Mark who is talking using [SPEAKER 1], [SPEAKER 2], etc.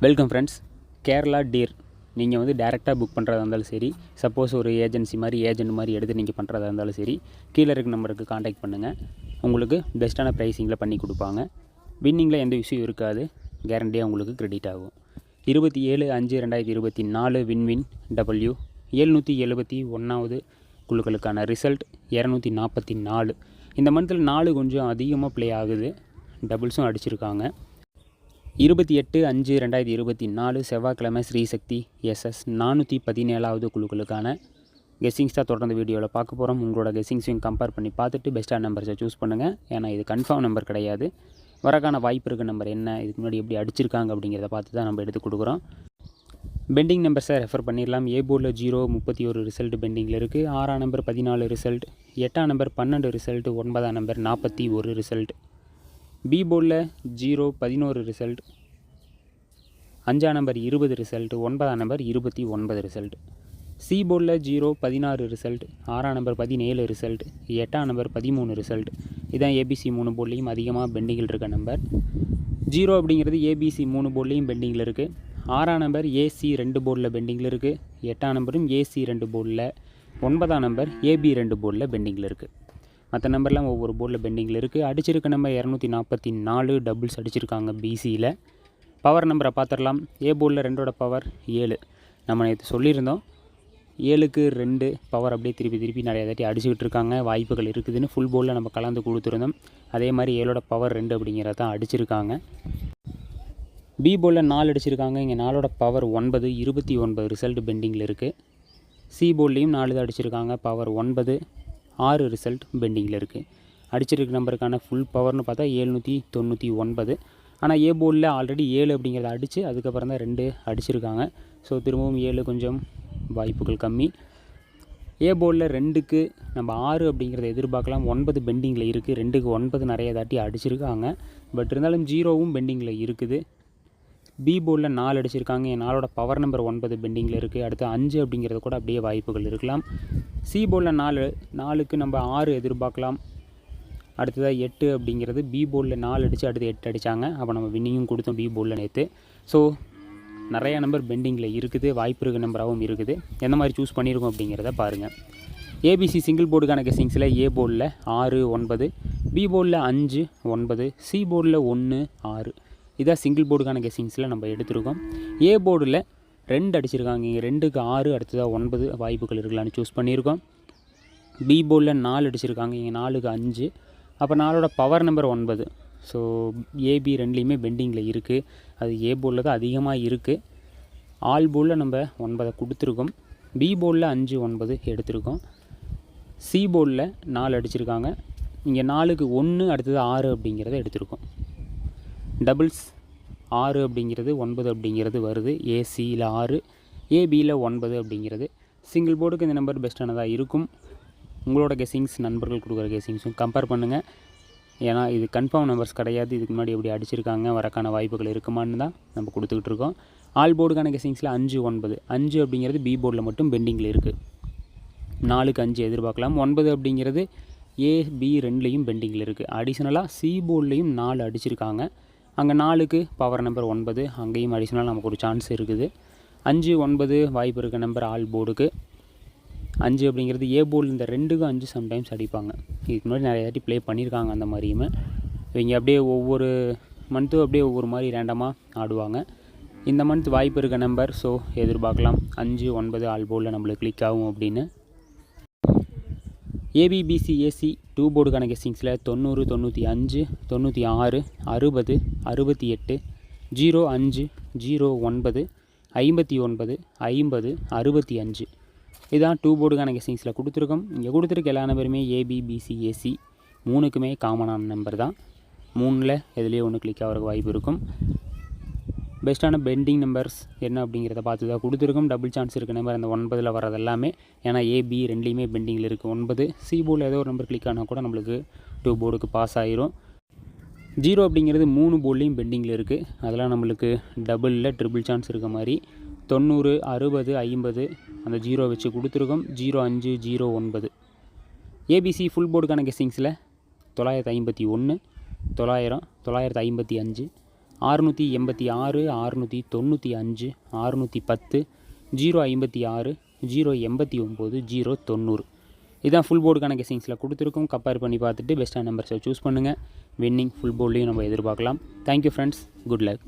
[SPEAKER 1] Welcome friends. Kerala deer நீங்கள் வந்து டேரெக்டாக புக் பண்ணுறதா இருந்தாலும் சரி, சப்போஸ் ஒரு ஏஜென்சி மாதிரி ஏஜென்ட் மாதிரி எடுத்து நீங்கள் பண்ணுறதா இருந்தாலும் சரி, கீழே இருக்க நம்பருக்கு காண்டாக்ட் பண்ணுங்கள். உங்களுக்கு பெஸ்ட்டான ப்ரைஸிங்கில் பண்ணி கொடுப்பாங்க. வின்னிங்கில் எந்த விஷயம் இருக்காது, கேரண்டியாக உங்களுக்கு கிரெடிட் ஆகும். 27/5/2024 வின்வின் டபிள்யூ 771வது குழுக்களுக்கான ரிசல்ட் 244. இந்த மந்தில் 4 கொஞ்சம் அதிகமாக ப்ளே ஆகுது, டபுள்ஸும் அடிச்சிருக்காங்க. 28/5/2024 செவ்வாய்க்கிழமை ஸ்ரீசக்தி SS 417வது குழுக்களுக்கான கெஸ்ஸிங்ஸ் தான் தொடர்ந்து வீடியோவில் பார்க்க போகிறோம். உங்களோட கெஸ்ஸிங்ஸையும் கம்பேர் பண்ணி பார்த்துட்டு பெஸ்ட்டான நம்பர்ஸை சூஸ் பண்ணுங்கள். ஏன்னா இது கன்ஃபார்ம் நம்பர் கிடையாது, வரக்கான வாய்ப்பு இருக்க நம்பர் என்ன, இதுக்கு முன்னாடி எப்படி அடிச்சிருக்காங்க அப்படிங்கிறத பார்த்து தான் நம்ம எடுத்து கொடுக்குறோம். பெண்டிங் நம்பர்ஸை ரெஃபர் பண்ணிடலாம். ஏ போர்டில் 0-31 ரிசல்ட் பெண்டிங்கில் இருக்குது. 6ஆம் நம்பர் 14 ரிசல்ட், 8ஆம் நம்பர் 12 ரிசல்ட், 9ஆம் நம்பர் 41 ரிசல்ட். பி போர்டில் 0-11 ரிசல்ட், 5ஆம் நம்பர் 20 ரிசல்ட், 9ஆம் நம்பர் 29 ரிசல்ட். சி போர்டில் 0-16 ரிசல்ட், 6ஆம் நம்பர் 17 ரிசல்ட், 8ஆம் நம்பர் 13 ரிசல்ட். இதான் ஏபிசி 3 போர்ட்லேயும் அதிகமாக பெண்டிங்கில் இருக்க நம்பர். 0 அப்படிங்கிறது ஏபிசி 3 போர்ட்லேயும் பெண்டிங்கில் இருக்குது. 6ஆம் நம்பர் ஏசி 2 போர்டில் பெண்டிங்கில் இருக்குது. 8ஆம் நம்பரும் ஏசி 2 போர்டில், 9ஆம் நம்பர் ஏபி 2 போர்டில் பெண்டிங்கில் இருக்குது. மற்ற நம்பர்லாம் ஒவ்வொரு போர்டில் பெண்டிங்கில் இருக்குது. அடிச்சிருக்க நம்பர் 244 டபுள்ஸ் அடிச்சிருக்காங்க பிசியில். பவர் நம்பரை பார்த்துடலாம். ஏ போர்டில் 2ஓட பவர் 7. நம்ம நேற்று சொல்லியிருந்தோம் 7க்கு 2 பவர் அப்படியே திருப்பி நிறைய தாட்டி அடிச்சுக்கிட்டு இருக்காங்க, வாய்ப்புகள் இருக்குதுன்னு ஃபுல் போர்டில் நம்ம கலந்து கொடுத்துருந்தோம். அதே மாதிரி 7ஓட பவர் 2 அப்படிங்கிறத தான் அடிச்சிருக்காங்க. பி போர்டில் 4 அடிச்சிருக்காங்க. இங்கே 4ஓட பவர் 9, 29 ரிசல்ட் பெண்டிங்கில் இருக்குது. சி போர்ட்லேயும் 4 தான் அடிச்சிருக்காங்க, பவர் 9, 6 ரிசல்ட் பெண்டிங்கில் இருக்குது. அடிச்சிருக்க நம்பருக்கான ஃபுல் பவர்னு பார்த்தா 799. ஆனால் ஏ போர்டில் ஆல்ரெடி 7 அப்படிங்கிறத அடித்து அதுக்கப்புறம் தான் 2 அடிச்சிருக்காங்க. ஸோ திரும்பவும் 7 கொஞ்சம் வாய்ப்புகள் கம்மி. ஏ போர்டில் 2க்கு நம்ம 6 அப்படிங்கிறத எதிர்பார்க்கலாம். 9 பெண்டிங்கில் இருக்குது. 2க்கு 9 நிறைய தாட்டி அடிச்சிருக்காங்க. பட் இருந்தாலும் 0வும் பெண்டிங்கில் இருக்குது. பி போர்டில் 4 அடிச்சிருக்காங்க. என் 4ஓட பவர் நம்பர் 9 பெண்டிங்கில் இருக்குது. அடுத்து 5 அப்படிங்கிறது கூட அப்படியே வாய்ப்புகள் இருக்கலாம். சி போர்டில் 4க்கு நம்ம 6 எதிர்பார்க்கலாம். அடுத்ததாக 8 அப்படிங்கிறது பி போர்டில் 4 அடித்து அடுத்து 8 அடித்தாங்க. அப்போ நம்ம வின்னிங்கும் கொடுத்தோம் பி போர்டில் நேற்று. ஸோ நிறையா நம்பர் பெண்டிங்கில் இருக்குது, வாய்ப்பு இருக்க நம்பராகவும் இருக்குது. எந்த மாதிரி சூஸ் பண்ணியிருக்கோம் அப்படிங்கிறத பாருங்கள். ஏபிசி சிங்கிள் போர்டுக்கான கெஸ்ஸிங்ஸில் ஏ போர்டில் 6, 9, பி போர்டில் 5, 9, சி போர்டில் 1, 6. இதான் சிங்கிள் போர்டுக்கான கெஸ்ஸிங்ஸில் நம்ம எடுத்துருக்கோம். ஏ போர்டில் 2 அடிச்சிருக்காங்க. இங்கே 2க்கு 6 அடுத்ததாக 9 வாய்ப்புகள் இருக்கலான்னு சூஸ் பண்ணியிருக்கோம். பி போர்டில் 4 அடிச்சிருக்காங்க. இங்கே 4க்கு 5, அப்போ 4ஓட பவர் நம்பர் 9. ஸோ ஏபி 2லேயுமே பெண்டிங்கில் இருக்குது. அது ஏ போர்டில் தான் அதிகமாக இருக்குது. ஆல் போர்டில் நம்ம 9 கொடுத்துருக்கோம். பி போர்டில் 5, 9 எடுத்திருக்கோம். சி போர்டில் 4 அடிச்சிருக்காங்க. இங்கே 4க்கு 1 அடுத்தது 6 அப்படிங்கிறத எடுத்திருக்கோம். டபுள்ஸ் 6 அப்படிங்கிறது 9 அப்படிங்கிறது வருது. ஏசியில் 6, ஏபியில் 9 அப்படிங்கிறது. சிங்கிள் போர்டுக்கு இந்த நம்பர் பெஸ்ட்டானதாக இருக்கும். உங்களோட கெஸ்ஸிங்ஸ் நண்பர்கள் கொடுக்குற கெஸ்ஸிங்ஸும் கம்பேர் பண்ணுங்கள். ஏன்னா இது கன்ஃபார்ம் நம்பர்ஸ் கிடையாது. இதுக்கு முன்னாடி எப்படி அடிச்சிருக்காங்க, வரக்கான வாய்ப்புகள் இருக்குமான்னு தான் நம்ம கொடுத்துக்கிட்டு இருக்கோம். ஆல் போர்டுக்கான கெஸ்ஸிங்ஸில் 5, 9. 5 அப்படிங்கிறது பி போர்டில் மட்டும் பெண்டிங்கில் இருக்குது. 4க்கு 5 எதிர்பார்க்கலாம். 9 அப்படிங்கிறது ஏபி 2லேயும் பெண்டிங்கில் இருக்குது. அடிஷ்னலாக சி போர்ட்லேயும் 4 அடிச்சிருக்காங்க. அங்கே 4க்கு பவர் நம்பர் 9, அங்கேயும் அடிஷ்னலாக நமக்கு ஒரு சான்ஸ் இருக்குது. 5, 9 வாய்ப்பு இருக்க நம்பர் ஆல் போர்டுக்கு. 5 அப்படிங்கிறது ஏ போர்டில் இந்த 2க்கும் 5 சம்டைம்ஸ் அடிப்பாங்க. இதுக்கு முன்னாடி நிறைய தாட்டி ப்ளே பண்ணியிருக்காங்க. அந்த மாதிரியுமே இவங்க அப்படியே ஒவ்வொரு மந்த்தும் அப்படியே ஒவ்வொரு மாதிரி ரேண்டமாக ஆடுவாங்க. இந்த மந்த் வாய்ப்பு இருக்க நம்பர், ஸோ எதிர்பார்க்கலாம் 5, 9 ஆல் போர்டில் நம்மளுக்கு கிளிக் ஆகும் அப்படின்னு. ABBC AC 2 போர்டுக்கான கெஸ்ஸிங்ஸில் 90, 95, 96, 60, 68, 05, 09, 59, 50, 65. இதுதான் 2 போர்டுக்கான கெஸ்ஸிங்ஸில் கொடுத்துருக்கோம். இங்கே கொடுத்துருக்க எல்லா நம்பருமே ஏபிபிசி ஏசி 3க்குமே காமனான நம்பர் தான். 3ல் எதுலேயே ஒன்று கிளிக் ஆகிறதுக்கு வாய்ப்பு இருக்கும். பெஸ்ட்டான பெண்டிங் நம்பர்ஸ் என்ன அப்படிங்கிறத பார்த்து தான் கொடுத்துருக்கோம். டபுள் சான்ஸ் இருக்க நம்பர் அந்த 9ல் வர்றது எல்லாமே. ஏன்னா ஏபி 2லேயுமே பெண்டிங்கில் இருக்குது 9. சி போர்டில் ஏதோ ஒரு நம்பர் கிளிக் ஆனால் கூட நம்மளுக்கு 2 போர்டுக்கு பாஸ் ஆயிரும். 0 அப்படிங்கிறது 3 போர்ட்லேயும் பெண்டிங்கில் இருக்குது. அதெல்லாம் நம்மளுக்கு டபுளில் ட்ரிபிள் சான்ஸ் இருக்க மாதிரி 90, 60, 50 அந்த 0 வச்சு கொடுத்துருக்கோம். 05, 09. ஏபிசி ஃபுல் போர்டுக்கான கெஸ்ஸிங்ஸில் 951, 900, 955, 686, 695, 610, 056, 089, 090. இதான் ஃபுல் போர்டுக்கான கெஸ்ஸிங்ஸில் கொடுத்துருக்கோம். கம்பேர் பண்ணி பார்த்துட்டு பெஸ்ட்டான நம்பர்ஸை சூஸ் பண்ணுங்கள். வின்னிங் ஃபுல் போர்ட்லேயும் நம்ம எதிர்பார்க்கலாம். Thank you friends, good luck.